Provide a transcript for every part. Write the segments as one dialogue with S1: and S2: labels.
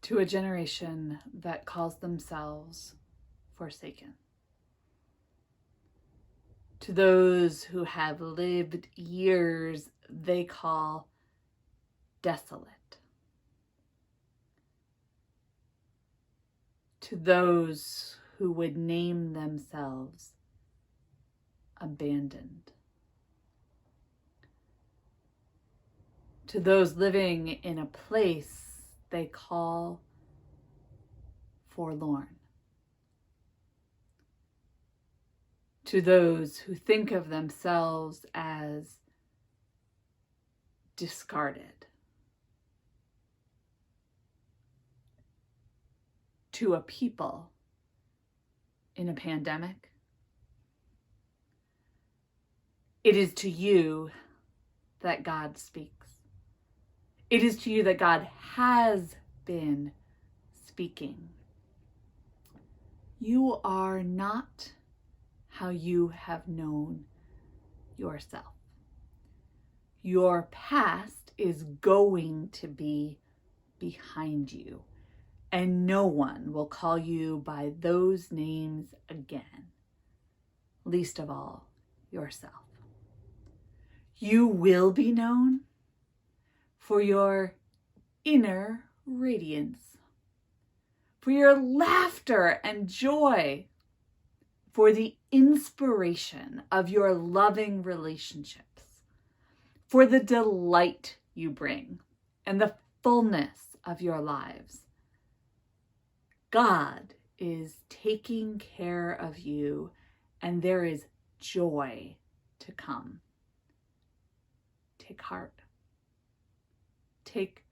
S1: to a generation that calls themselves forsaken. To those who have lived years they call desolate. To those who would name themselves abandoned. To those living in a place they call forlorn. To those who think of themselves as discarded. To a people in a pandemic, it is to you that God speaks. It is to you that God has been speaking. You are not how you have known yourself. Your past is going to be behind you, and no one will call you by those names again, least of all yourself. You will be known for your inner radiance, for your laughter and joy, for the inspiration of your loving relationships, for the delight you bring and the fullness of your lives. God is taking care of you, and there is joy to come. Take heart. Take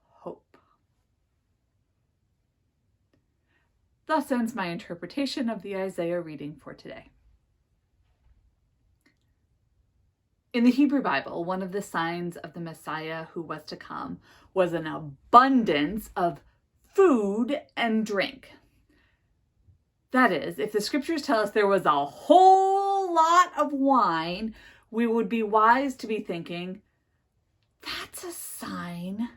S1: hope. Thus ends my interpretation of the Isaiah reading for today. In the Hebrew Bible, one of the signs of the Messiah who was to come was an abundance of food and drink. That is, if the scriptures tell us there was a whole lot of wine, we would be wise to be thinking, that's a sign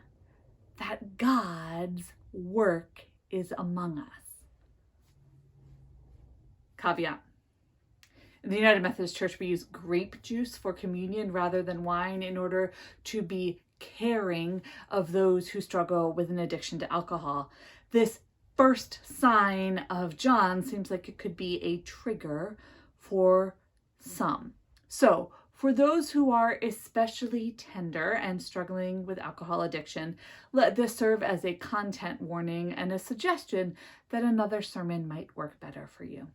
S1: that God's work is among us. Caveat. In the United Methodist Church, we use grape juice for communion rather than wine in order to be caring of those who struggle with an addiction to alcohol. This first sign of John seems like it could be a trigger for some. So, for those who are especially tender and struggling with alcohol addiction, let this serve as a content warning and a suggestion that another sermon might work better for you.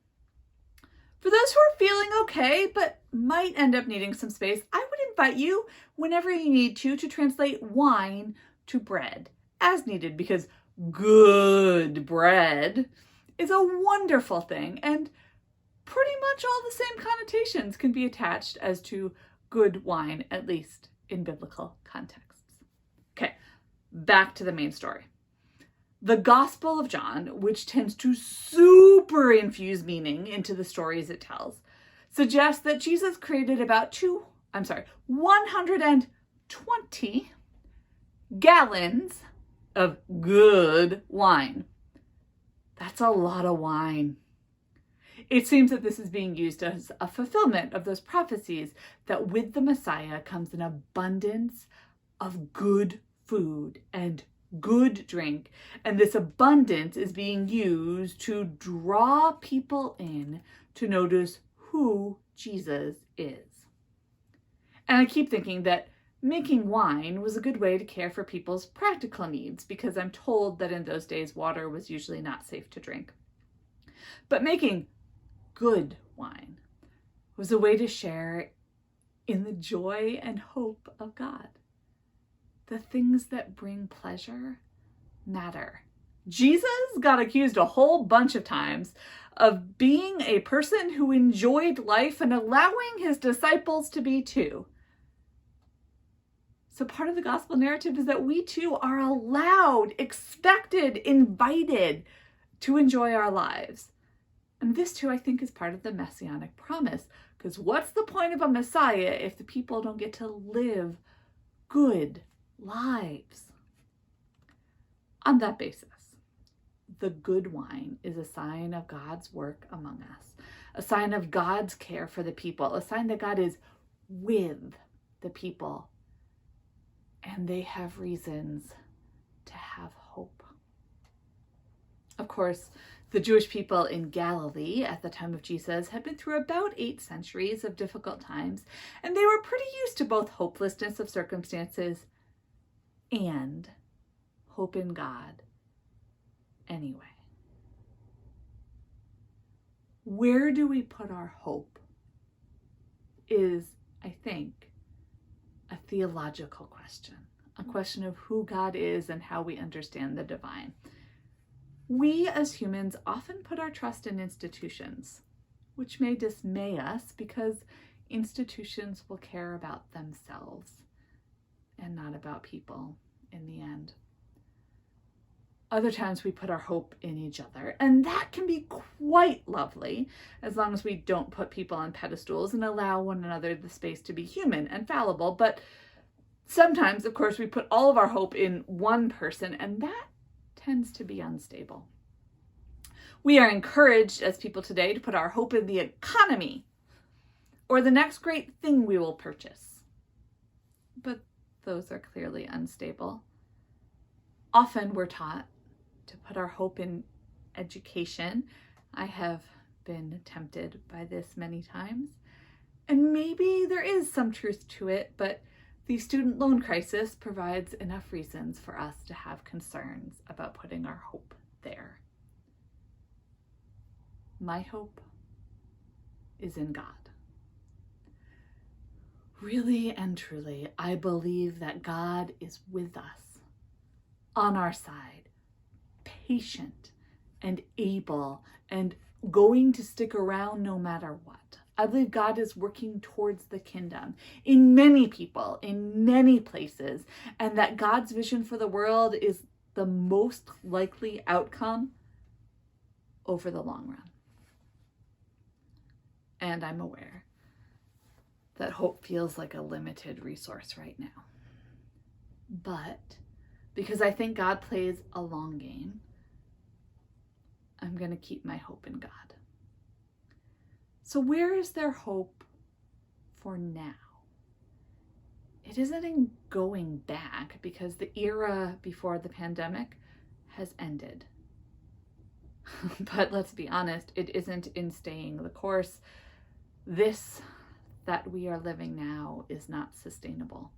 S1: For those who are feeling okay, but might end up needing some space, I would invite you, whenever you need to translate wine to bread as needed, because good bread is a wonderful thing, and pretty much all the same connotations can be attached as to good wine, at least in biblical contexts. Okay, back to the main story. The Gospel of John, which tends to super infuse meaning into the stories it tells, suggests that Jesus created about 120 gallons of good wine. That's a lot of wine. It seems that this is being used as a fulfillment of those prophecies that with the Messiah comes an abundance of good food and good drink, and this abundance is being used to draw people in to notice who Jesus is. And I keep thinking that making wine was a good way to care for people's practical needs, because I'm told that in those days water was usually not safe to drink. But making good wine was a way to share in the joy and hope of God. The things that bring pleasure matter. Jesus got accused a whole bunch of times of being a person who enjoyed life and allowing his disciples to be too. So part of the gospel narrative is that we too are allowed, expected, invited to enjoy our lives. And this too, I think, is part of the messianic promise. Because what's the point of a Messiah if the people don't get to live good lives? On that basis, the good wine is a sign of God's work among us, a sign of God's care for the people, a sign that God is with the people, and they have reasons to have hope. Of course, the Jewish people in Galilee at the time of Jesus had been through about 8 centuries of difficult times, and they were pretty used to both hopelessness of circumstances and hope in God anyway. Where do we put our hope is, I think, a theological question, a question of who God is and how we understand the divine. We as humans often put our trust in institutions, which may dismay us because institutions will care about themselves and not about people in the end. Other times we put our hope in each other, and that can be quite lovely as long as we don't put people on pedestals and allow one another the space to be human and fallible. But sometimes, of course, we put all of our hope in one person, and that tends to be unstable. We are encouraged as people today to put our hope in the economy or the next great thing we will purchase. But those are clearly unstable. Often we're taught to put our hope in education. I have been tempted by this many times. And maybe there is some truth to it, but the student loan crisis provides enough reasons for us to have concerns about putting our hope there. My hope is in God. Really and truly, I believe that God is with us, on our side, patient and able and going to stick around no matter what. I believe God is working towards the kingdom in many people, in many places, and that God's vision for the world is the most likely outcome over the long run. And I'm aware that hope feels like a limited resource right now. But because I think God plays a long game, I'm going to keep my hope in God. So where is there hope for now? It isn't in going back because the era before the pandemic has ended. But let's be honest, it isn't in staying the course. This that we are living now is not sustainable.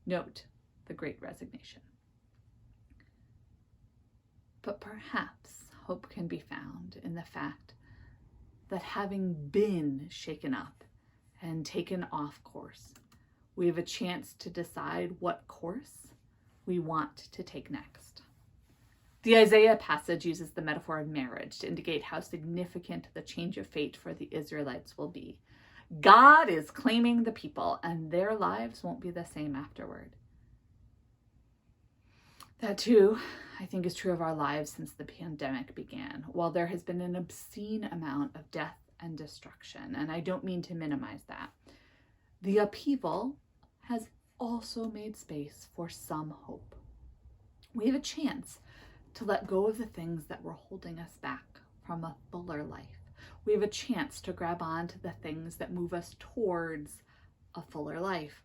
S1: Note the Great Resignation. But perhaps hope can be found in the fact that having been shaken up and taken off course, we have a chance to decide what course we want to take next. The Isaiah passage uses the metaphor of marriage to indicate how significant the change of fate for the Israelites will be. God is claiming the people, and their lives won't be the same afterward. That too, I think, is true of our lives since the pandemic began. While there has been an obscene amount of death and destruction, and I don't mean to minimize that, the upheaval has also made space for some hope. We have a chance to let go of the things that were holding us back from a fuller life. We have a chance to grab on to the things that move us towards a fuller life.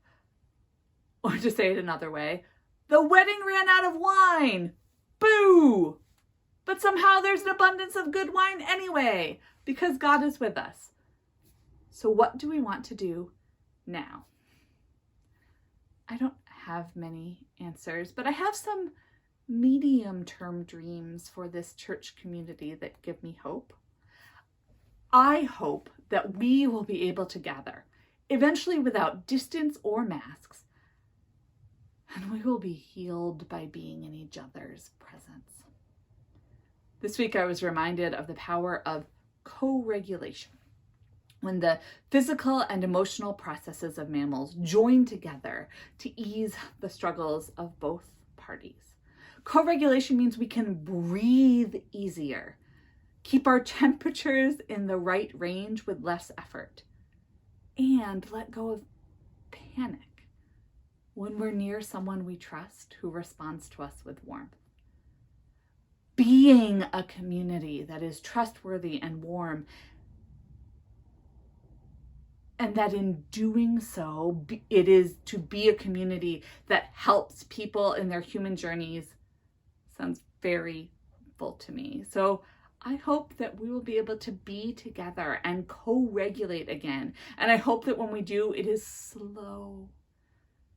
S1: Or to say it another way, the wedding ran out of wine. Boo! But somehow there's an abundance of good wine anyway, because God is with us. So what do we want to do now? I don't have many answers, but I have some medium-term dreams for this church community that give me hope. I hope that we will be able to gather, eventually without distance or masks, and we will be healed by being in each other's presence. This week I was reminded of the power of co-regulation, when the physical and emotional processes of mammals join together to ease the struggles of both parties. Co-regulation means we can breathe easier, keep our temperatures in the right range with less effort, and let go of panic when we're near someone we trust who responds to us with warmth. being a community that is trustworthy and warm, and that in doing so, it is to be a community that helps people in their human journeys, sounds very full to me. So I hope that we will be able to be together and co-regulate again. And I hope that when we do, it is slow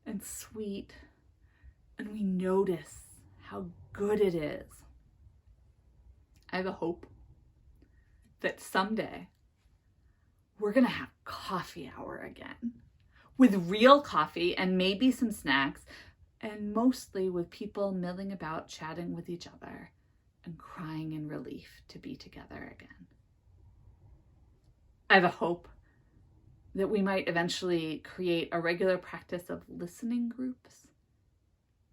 S1: and sweet, and we notice how good it is. I have a hope that someday we're going to have coffee hour again, with real coffee and maybe some snacks, and mostly with people milling about, chatting with each other and crying in relief to be together again. I have a hope that we might eventually create a regular practice of listening groups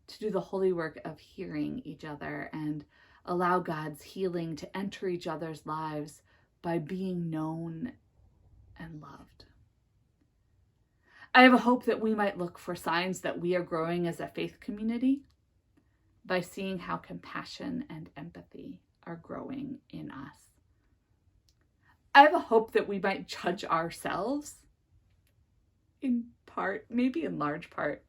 S1: to do the holy work of hearing each other and allow God's healing to enter each other's lives by being known and loved. I have a hope that we might look for signs that we are growing as a faith community by seeing how compassion and empathy are growing in us. I have a hope that we might judge ourselves, in part, maybe in large part,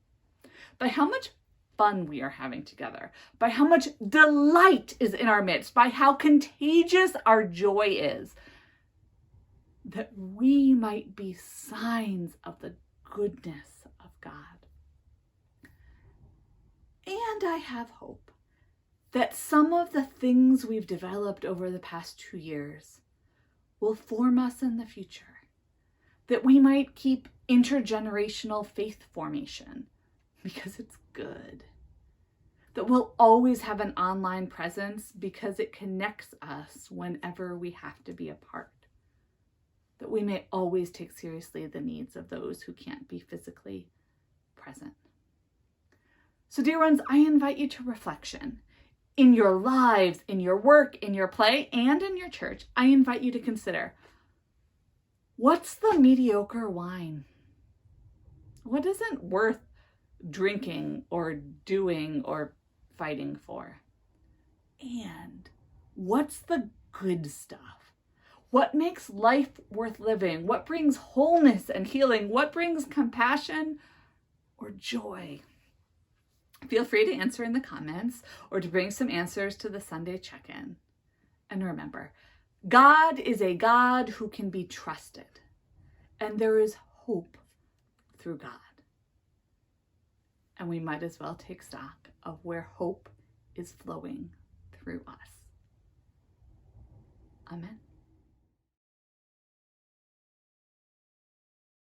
S1: by how much fun we are having together, by how much delight is in our midst, by how contagious our joy is, that we might be signs of the goodness of God. And I have hope that some of the things we've developed over the past 2 years will form us in the future, that we might keep intergenerational faith formation because it's good, that we'll always have an online presence because it connects us whenever we have to be apart, that we may always take seriously the needs of those who can't be physically present. So, dear ones, I invite you to reflection. In your lives, in your work, in your play, and in your church, I invite you to consider, what's the mediocre wine? What isn't worth drinking or doing or fighting for? And what's the good stuff? What makes life worth living? What brings wholeness and healing? What brings compassion or joy? Feel free to answer in the comments or to bring some answers to the Sunday check-in. And remember, God is a God who can be trusted, and there is hope through God. And we might as well take stock of where hope is flowing through us. Amen.